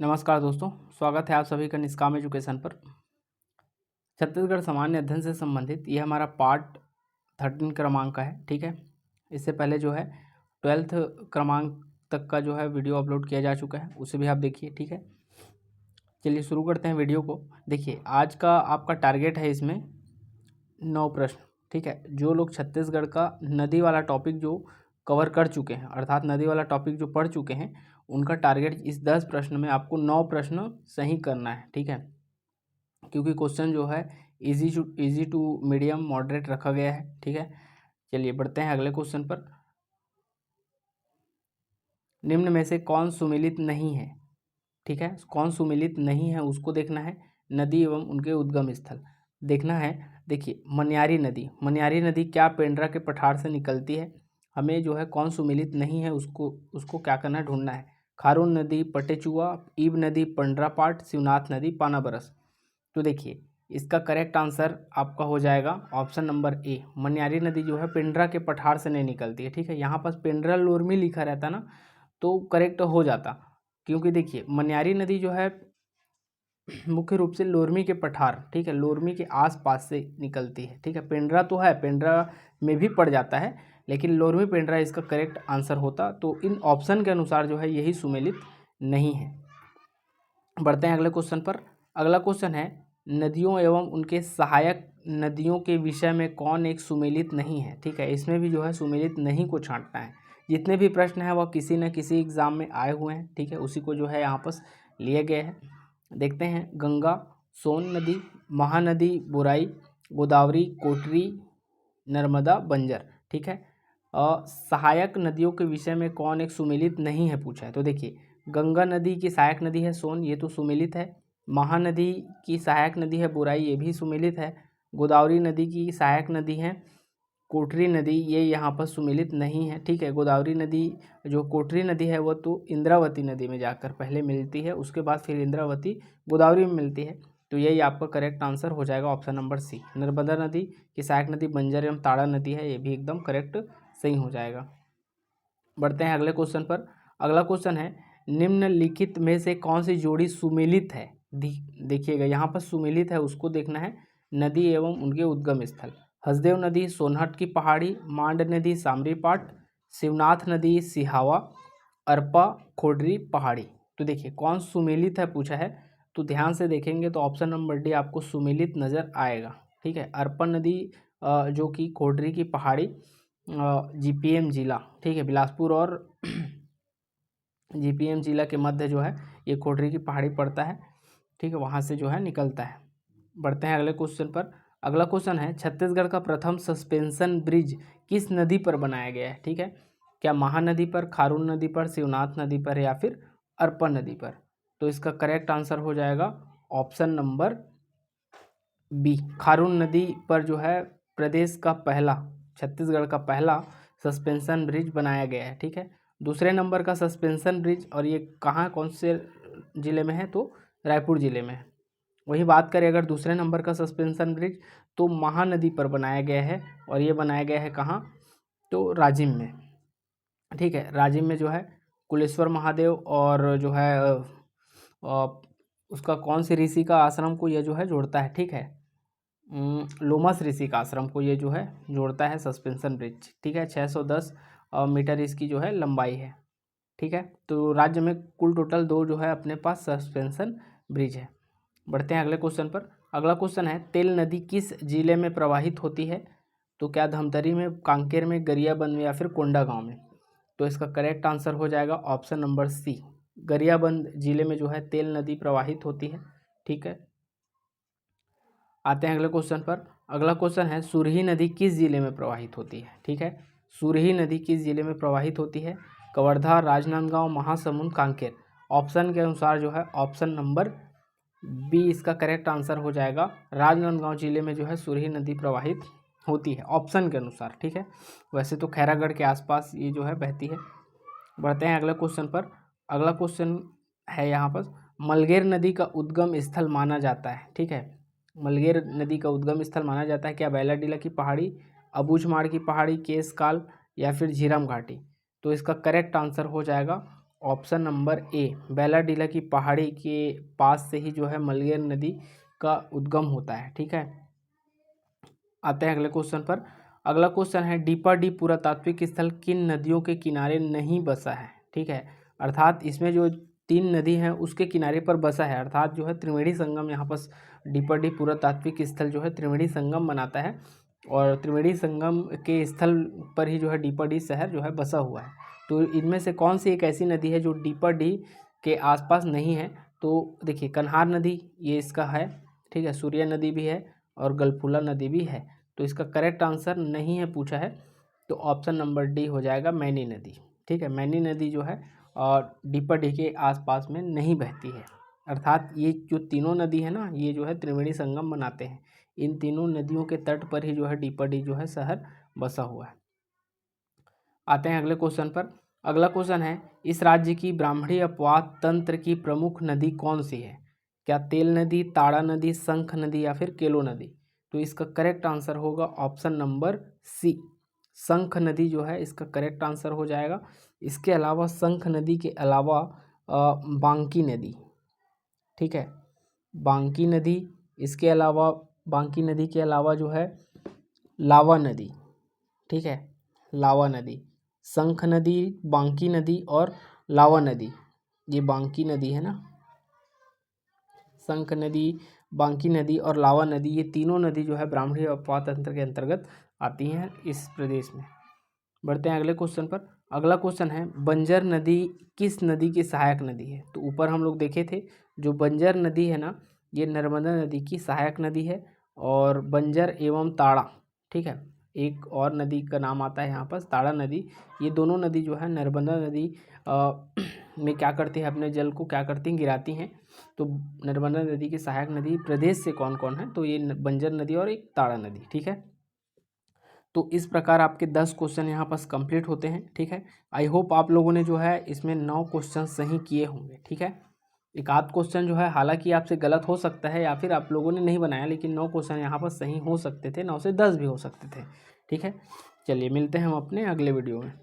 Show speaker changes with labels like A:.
A: नमस्कार दोस्तों, स्वागत है आप सभी का निष्काम एजुकेशन पर। छत्तीसगढ़ सामान्य अध्ययन से संबंधित ये हमारा पार्ट 13 क्रमांक का है। ठीक है, इससे पहले जो है 12th क्रमांक तक का जो है वीडियो अपलोड किया जा चुका है, उसे भी आप देखिए। ठीक है, चलिए शुरू करते हैं वीडियो को। देखिए, आज का आपका टारगेट है इसमें 9 प्रश्न। ठीक है, जो लोग छत्तीसगढ़ का नदी वाला टॉपिक जो कवर कर चुके हैं, अर्थात नदी वाला टॉपिक जो पढ़ चुके हैं, उनका टारगेट इस 10 प्रश्न में आपको 9 प्रश्न सही करना है। ठीक है, क्योंकि क्वेश्चन जो है इजी टू मीडियम मॉडरेट रखा गया है। ठीक है, चलिए बढ़ते हैं अगले क्वेश्चन पर। निम्न में से कौन सुमेलित नहीं है? ठीक है, कौन सुमेलित नहीं है उसको देखना है। नदी एवं उनके उद्गम स्थल देखना है। देखिए, मनियारी नदी क्या पेंड्रा के पठार से निकलती है? हमें जो है कौन सुमेलित नहीं है उसको क्या करना है, ढूंढना है। खारून नदी पटेचुआ, ईब नदी पंडरापाट, शिवनाथ नदी पानाबरस। तो देखिए, इसका करेक्ट आंसर आपका हो जाएगा ऑप्शन नंबर ए। मनियारी नदी जो है पेंड्रा के पठार से नहीं निकलती है। ठीक है, यहाँ पास पेंड्रा लोरमी लिखा रहता ना तो करेक्ट हो जाता, क्योंकि देखिए मनियारी नदी जो है मुख्य रूप से लोरमी के पठार, ठीक है, लोरमी के आसपास से निकलती है। ठीक है, पेंड्रा तो है, पेंड्रा में भी पड़ जाता है, लेकिन लोरमी पेंड्रा इसका करेक्ट आंसर होता। तो इन ऑप्शन के अनुसार जो है यही सुमेलित नहीं है। बढ़ते हैं अगले क्वेश्चन पर। अगला क्वेश्चन है, नदियों एवं उनके सहायक नदियों के विषय में कौन एक सुमेलित नहीं है? ठीक है, इसमें भी जो है सुमेलित नहीं को छांटना है। जितने भी प्रश्न हैं वह किसी न किसी एग्जाम में आए हुए हैं। ठीक है, उसी को जो है यहाँ पर लिए गए हैं। देखते हैं, गंगा, सोन नदी, महानदी बुराई, गोदावरी, कोटरी, नर्मदा, बंजर। ठीक है, सहायक नदियों के विषय में कौन एक सुमेलित नहीं है पूछा है। तो देखिए, गंगा नदी की सहायक नदी है सोन, ये तो सुमेलित है। महानदी की सहायक नदी है बुराई, ये भी सुमेलित है। गोदावरी नदी की सहायक नदी है कोटरी नदी, ये यहाँ पर सुमेलित नहीं है। ठीक है, गोदावरी नदी जो कोटरी नदी है वो तो इंद्रावती नदी में जाकर पहले मिलती है, उसके बाद फिर इंद्रावती गोदावरी में मिलती है। तो यही आपका करेक्ट आंसर हो जाएगा ऑप्शन नंबर सी। नर्मदा नदी की सहायक नदी बंजर एवं ताड़ा नदी है, ये भी एकदम करेक्ट सही हो जाएगा। बढ़ते हैं अगले क्वेश्चन पर। अगला क्वेश्चन है, निम्नलिखित में से कौन सी जोड़ी सुमेलित है? देखिएगा, यहाँ पर सुमेलित है उसको देखना है। नदी एवं उनके उद्गम स्थल, हसदेव नदी सोनहट की पहाड़ी, मांड नदी सामरीपाट, शिवनाथ नदी सिहावा, अरपा खोडरी पहाड़ी। तो देखिए, कौन सुमेलित है पूछा है, तो ध्यान से देखेंगे तो ऑप्शन नंबर डी आपको सुमेलित नज़र आएगा। ठीक है, अरपा नदी जो कि खोडरी की पहाड़ी जीपीएम जिला, ठीक है, बिलासपुर और जीपीएम जिला के मध्य जो है ये खोडरी की पहाड़ी पड़ता है। ठीक है, वहाँ से जो है निकलता है। बढ़ते हैं अगले क्वेश्चन पर। अगला क्वेश्चन है, छत्तीसगढ़ का प्रथम सस्पेंशन ब्रिज किस नदी पर बनाया गया है? ठीक है, क्या महानदी पर, खारून नदी पर, शिवनाथ नदी पर या फिर अरपा नदी पर? तो इसका करेक्ट आंसर हो जाएगा ऑप्शन नंबर बी। खारून नदी पर जो है प्रदेश का पहला, छत्तीसगढ़ का पहला सस्पेंशन ब्रिज बनाया गया है। ठीक है, दूसरे नंबर का सस्पेंशन ब्रिज, और ये कहाँ कौन से ज़िले में है, तो रायपुर ज़िले में है। वही बात करें अगर दूसरे नंबर का सस्पेंशन ब्रिज, तो महानदी पर बनाया गया है, और ये बनाया गया है कहाँ, तो राजिम में। ठीक है, राजिम में जो है कुलेश्वर महादेव और जो है उसका कौन सी ऋषि का आश्रम को ये जो है जोड़ता है। ठीक है, लोमस ऋषि का आश्रम को ये जो है जोड़ता है सस्पेंशन ब्रिज। ठीक है, 610 मीटर इसकी जो है लंबाई है। ठीक है, तो राज्य में कुल टोटल 2 जो है अपने पास सस्पेंशन ब्रिज है। बढ़ते हैं अगले क्वेश्चन पर। अगला क्वेश्चन है, तेल नदी किस जिले में प्रवाहित होती है? तो क्या धमतरी में, कांकेर में, गरियाबंद में या फिर कोंडागांव में? तो इसका करेक्ट आंसर हो जाएगा ऑप्शन नंबर सी। गरियाबंद जिले में जो है तेल नदी प्रवाहित होती है। ठीक है, आते हैं अगले क्वेश्चन पर। अगला क्वेश्चन है, सुरही नदी किस जिले में प्रवाहित होती है? ठीक है, सुरही नदी किस जिले में प्रवाहित होती है? कवर्धा, राजनांदगांव, महासमुंद, कांकेर। ऑप्शन के अनुसार जो है ऑप्शन नंबर बी इसका करेक्ट आंसर हो जाएगा। राजनांदगांव जिले में जो है सुरही नदी प्रवाहित होती है ऑप्शन के अनुसार। ठीक है, वैसे तो खैरागढ़ के आसपास ये जो है बहती है। बढ़ते हैं अगले क्वेश्चन पर। अगला क्वेश्चन है यहाँ पर, मलगेर नदी का उद्गम स्थल माना जाता है। ठीक है, मलगेर नदी का उद्गम स्थल माना जाता है क्या बैलाडीला की पहाड़ी, अबूझमाड़ की पहाड़ी, केसकाल या फिर झीरम घाटी? तो इसका करेक्ट आंसर हो जाएगा ऑप्शन नंबर ए, बैलाडीला की पहाड़ी के पास से ही जो है मलयर नदी का उद्गम होता है। ठीक है, आते हैं अगले क्वेश्चन पर। अगला क्वेश्चन है डीपा डी पुरातात्विक स्थल किन नदियों के किनारे नहीं बसा है। ठीक है, अर्थात इसमें जो 3 नदी हैं उसके किनारे पर बसा है, अर्थात जो है त्रिवेणी संगम यहाँ पर डीपा डी पुरातात्विक स्थल जो है त्रिवेणी संगम बनाता है और त्रिवेणी संगम के स्थल पर ही जो है डीपा डी शहर जो है बसा हुआ है। तो इनमें से कौन सी एक ऐसी नदी है जो डीपा डी के आसपास नहीं है। तो देखिए कन्हार नदी ये इसका है। ठीक है, सूर्या नदी भी है और गलफूला नदी भी है। तो इसका करेक्ट आंसर नहीं है पूछा है, तो ऑप्शन नंबर डी हो जाएगा मैनी नदी। ठीक है, मैनी नदी जो है और डीपा डी के आसपास में नहीं बहती है, अर्थात ये जो तीनों नदी है ना ये जो है त्रिवेणी संगम बनाते हैं। इन तीनों नदियों के तट पर ही जो है डीपा डी जो है शहर बसा हुआ है। आते हैं अगले क्वेश्चन पर। अगला क्वेश्चन है इस राज्य की ब्राह्मणी अपवाद तंत्र की प्रमुख नदी कौन सी है। क्या तेल नदी, ताड़ा नदी, शंख नदी या फिर केलो नदी। तो इसका करेक्ट आंसर होगा ऑप्शन नंबर सी, शंख नदी जो है इसका करेक्ट आंसर हो जाएगा। इसके अलावा शंख नदी के अलावा बांकी नदी, ठीक है, बांकी नदी, इसके अलावा बांकी नदी के अलावा जो है लावा नदी। ठीक है, लावा नदी, शंख नदी, बांकी नदी और लावा नदी, ये बांकी नदी है ना, शंख नदी, बांकी नदी और लावा नदी, ये तीनों नदी जो है ब्राह्मणी अपवाद तंत्र के अंतर्गत आती हैं इस प्रदेश में। बढ़ते हैं अगले क्वेश्चन पर। अगला क्वेश्चन है बंजर नदी किस नदी की सहायक नदी है। तो ऊपर हम लोग देखे थे जो बंजर नदी है ना ये नर्मदा नदी की सहायक नदी है और बंजर एवं ताड़ा, ठीक है, एक और नदी का नाम आता है यहाँ पर ताड़ा नदी, ये दोनों नदी जो है नर्मदा नदी में क्या करती है, अपने जल को क्या करती हैं, गिराती हैं। तो नर्मदा नदी की सहायक नदी प्रदेश से कौन कौन है, तो ये बंजर नदी और एक ताड़ा नदी। ठीक है, तो इस प्रकार आपके 10 क्वेश्चन यहाँ पास कंप्लीट होते हैं। ठीक है, आई होप आप लोगों ने जो है इसमें 9 क्वेश्चन सही किए होंगे। ठीक है, एक आध क्वेश्चन जो है हालांकि आपसे गलत हो सकता है या फिर आप लोगों ने नहीं बनाया, लेकिन 9 क्वेश्चन यहाँ पर सही हो सकते थे, 9 से 10 भी हो सकते थे। ठीक है, चलिए मिलते हैं हम अपने अगले वीडियो में।